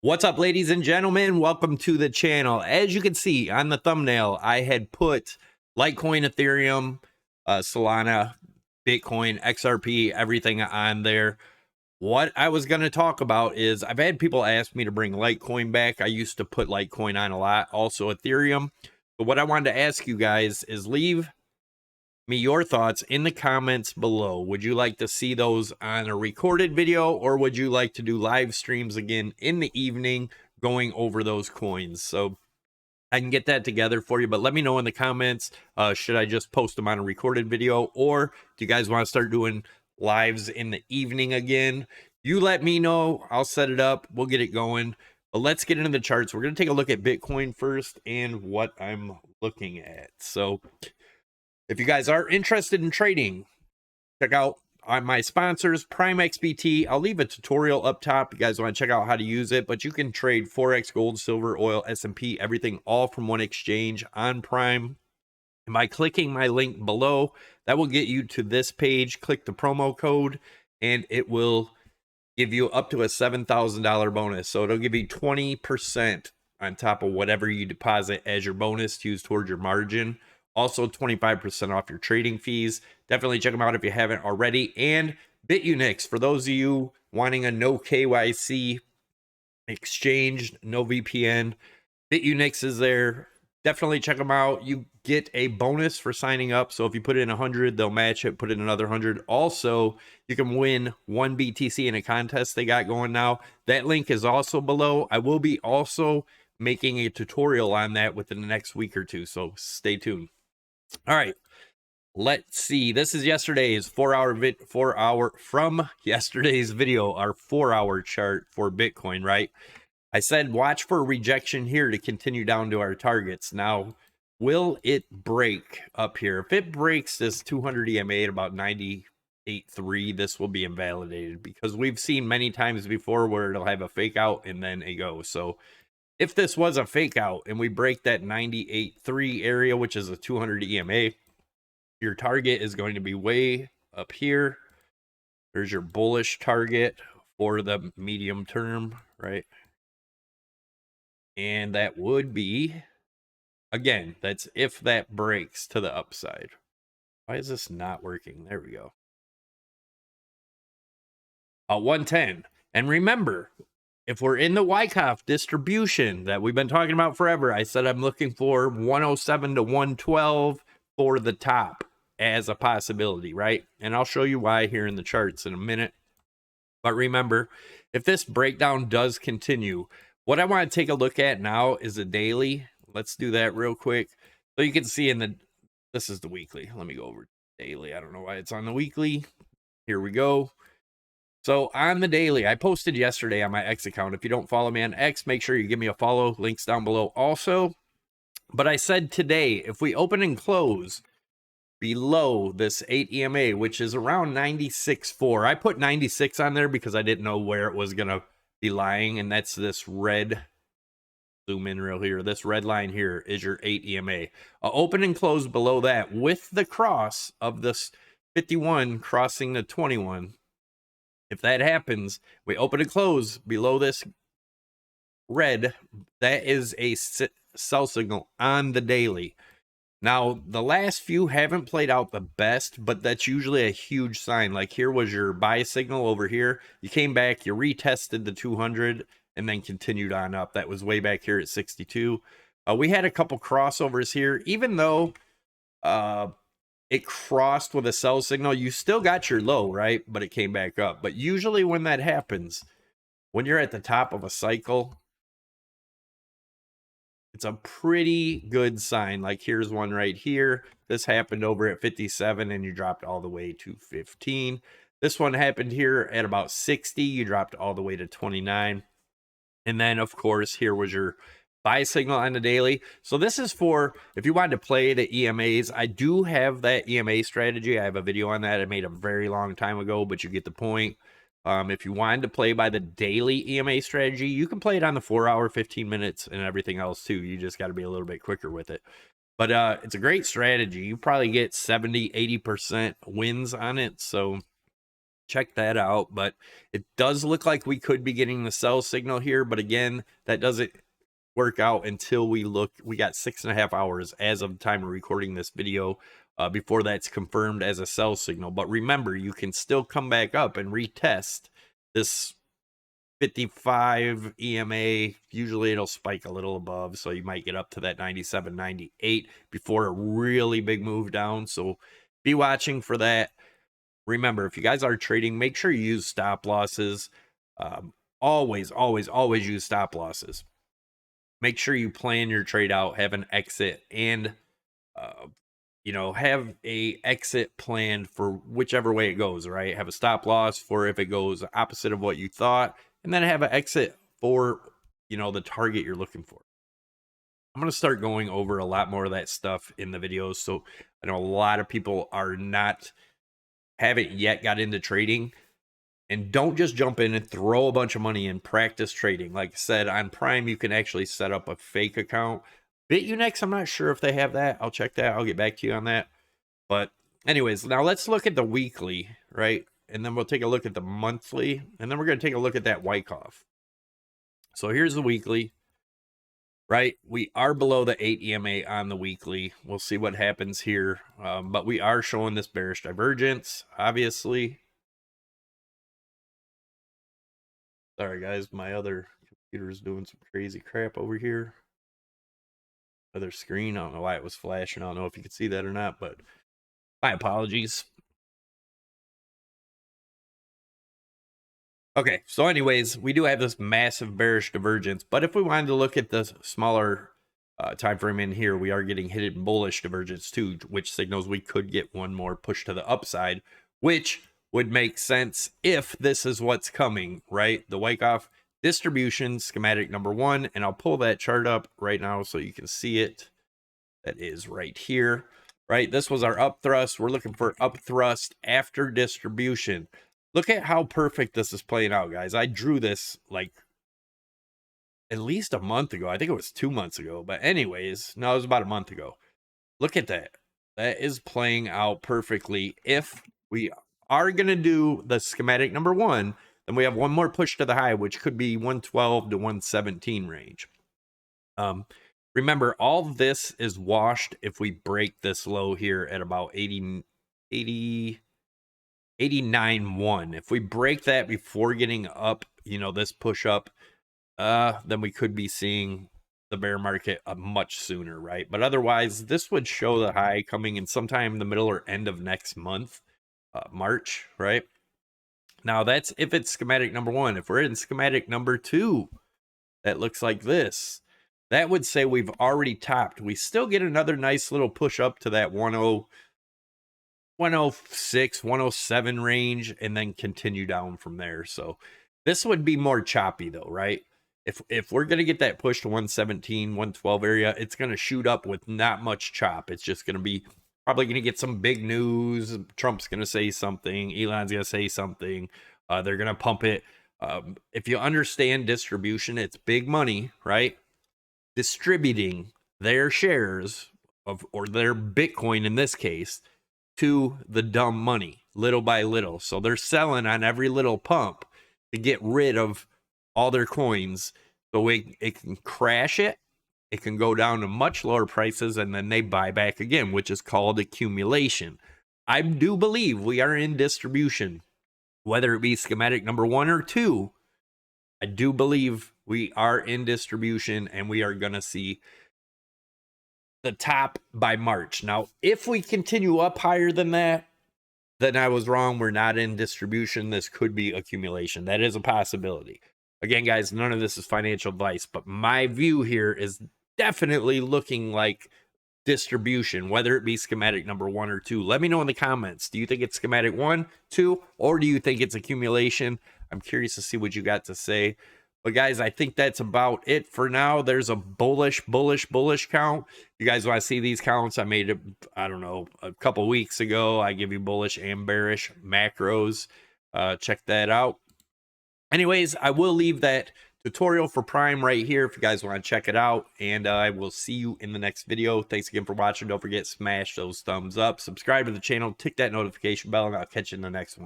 What's up, ladies and gentlemen? Welcome to the channel. As you can see on the thumbnail, I had put Litecoin, Ethereum, Solana, Bitcoin, XRP, everything on there. What I was going to talk about is I've had people ask me to bring Litecoin back. I used to put Litecoin on a lot, also Ethereum. But what I wanted to ask you guys is leave me your thoughts in the comments below. Would you like to see those on a recorded video, or would you like to do live streams again in the evening going over those coins? So I can get that together for you, but let me know in the comments. Should I just post them on a recorded video, or do you guys want to start doing lives in the evening again? You let me know. I'll set it up. We'll get it going. But let's get into the charts. We're going to take a look at Bitcoin first and what I'm looking at. So if you guys are interested in trading, check out my sponsors, Prime XBT. I'll leave a tutorial up top. You guys want to check out how to use it, but you can trade Forex, gold, silver, oil, S&P, everything all from one exchange on Prime. And by clicking my link below, that will get you to this page. Click the promo code, and it will give you up to a $7,000 bonus. So it'll give you 20% on top of whatever you deposit as your bonus to use towards your margin. Also 25% off your trading fees. Definitely check them out if you haven't already. And BITUNIX, for those of you wanting a no KYC exchange, no VPN, BITUNIX is there. Definitely check them out. You get a bonus for signing up. So if you put in 100, they'll match it, put in another 100. Also, you can win 1 BTC in a contest they got going now. That link is also below. I will be also making a tutorial on that within the next week or two. So stay tuned. All right, let's see. This is yesterday's 4-hour from yesterday's video, our 4-hour chart for Bitcoin, right? I said watch for rejection here to continue down to our targets. Now, will it break up here? If it breaks this 200 EMA at about 98.3, this will be invalidated, because we've seen many times before where it'll have a fake out and then it goes. So if this was a fake out and we break that 98.3 area, which is a 200 EMA, your target is going to be way up here. There's your bullish target for the medium term, right? And that would be, again, that's if that breaks to the upside. Why is this not working? There we go. 110. And remember, if we're in the Wyckoff distribution that we've been talking about forever, I said I'm looking for 107 to 112 for the top as a possibility, right? And I'll show you why here in the charts in a minute. But remember, if this breakdown does continue, what I want to take a look at now is a daily. Let's do that real quick. So you can see this is the weekly. Let me go over daily. I don't know why it's on the weekly. Here we go. So on the daily, I posted yesterday on my X account. If you don't follow me on X, make sure you give me a follow. Links down below also. But I said today, if we open and close below this 8 EMA, which is around 96.4. I put 96 on there because I didn't know where it was going to be lying. And that's this red, zoom in real here. This red line here is your 8 EMA. Open and close below that with the cross of this 51 crossing the 21. If that happens, we open and close below this red, that is a sell signal on the daily. Now, the last few haven't played out the best, but that's usually a huge sign. Like here was your buy signal over here. You came back, you retested the 200, and then continued on up. That was way back here at 62. We had a couple crossovers here. Even though it crossed with a sell signal, you still got your low, right? But it came back up. But usually when that happens, when you're at the top of a cycle, it's a pretty good sign. Like here's one right here. This happened over at 57 and you dropped all the way to 15. This one happened here at about 60. You dropped all the way to 29. And then of course, here was your buy signal on the daily. So this is for if you wanted to play the EMAs. I do have that EMA strategy. I have a video on that I made a very long time ago, but you get the point. If you wanted to play by the daily EMA strategy, you can play it on the 4-hour, 15 minutes, and everything else too. You just got to be a little bit quicker with it. But it's a great strategy. You probably get 70, 80% wins on it. So check that out. But it does look like we could be getting the sell signal here, but again, that doesn't work out until we got 6.5 hours as of the time of recording this video before that's confirmed as a sell signal. But remember, you can still come back up and retest this 55 EMA. Usually it'll spike a little above, so you might get up to that 97, 98 before a really big move down. So be watching for that. Remember, if you guys are trading, make sure you use stop losses. Always use stop losses. Make sure you plan your trade out, have an exit, and have a exit planned for whichever way it goes, right? Have a stop loss for if it goes opposite of what you thought, and then have an exit for, the target you're looking for. I'm going to start going over a lot more of that stuff in the videos. So I know a lot of people haven't yet got into trading. And don't just jump in and throw a bunch of money in. Practice trading. Like I said, on Prime, you can actually set up a fake account. BITUNIX, I'm not sure if they have that. I'll check that. I'll get back to you on that. But anyways, now let's look at the weekly, right? And then we'll take a look at the monthly. And then we're going to take a look at that Wyckoff. So here's the weekly, right? We are below the 8 EMA on the weekly. We'll see what happens here. But we are showing this bearish divergence, obviously. Sorry, guys. My other computer is doing some crazy crap over here. Other screen. I don't know why it was flashing. I don't know if you could see that or not, but my apologies. Okay, so anyways, we do have this massive bearish divergence, but if we wanted to look at the smaller time frame in here, we are getting hidden bullish divergence too, which signals we could get one more push to the upside, which would make sense if this is what's coming, right? The Wyckoff distribution schematic number 1, and I'll pull that chart up right now so you can see it. That is right here, right? This was our up thrust. We're looking for up thrust after distribution. Look at how perfect this is playing out, guys. I drew this like at least a month ago. I think it was 2 months ago, but anyways, no, it was about a month ago. Look at that. That is playing out perfectly. If we are going to do the schematic number 1, then we have one more push to the high, which could be 112 to 117 range. Remember, all this is washed if we break this low here at about 89.1. If we break that before getting up, this push up, then we could be seeing the bear market much sooner, right? But otherwise, this would show the high coming in sometime in the middle or end of next month. March, right? Now that's if it's schematic number 1. If we're in schematic number 2, that looks like this. That would say we've already topped. We still get another nice little push up to that 106, 107 range, and then continue down from there. So this would be more choppy though, right? If we're going to get that push to 117, 112 area, it's going to shoot up with not much chop. It's just going to be probably going to get some big news. Trump's going to say something. Elon's going to say something. They're going to pump it. If you understand distribution, it's big money, right? Distributing their shares or their Bitcoin in this case to the dumb money little by little. So they're selling on every little pump to get rid of all their coins. So it can crash it. It can go down to much lower prices, and then they buy back again, which is called accumulation. I do believe we are in distribution, whether it be schematic number 1 or 2. I do believe we are in distribution, and we are going to see the top by March. Now, if we continue up higher than that, then I was wrong. We're not in distribution. This could be accumulation. That is a possibility. Again, guys, none of this is financial advice, but my view here is definitely looking like distribution, whether it be schematic number 1 or 2. Let me know in the comments. Do you think it's schematic 1, 2, or do you think it's accumulation? I'm curious to see what you got to say. But guys, I think that's about it for now. There's a bullish count. You guys want to see these counts? I made it, I don't know, a couple weeks ago. I give you bullish and bearish macros. Check that out. Anyways, I will leave that tutorial for Prime right here if you guys want to check it out. And I will see you in the next video. Thanks again for watching. Don't forget, smash those thumbs up. Subscribe to the channel. Tick that notification bell, and I'll catch you in the next one.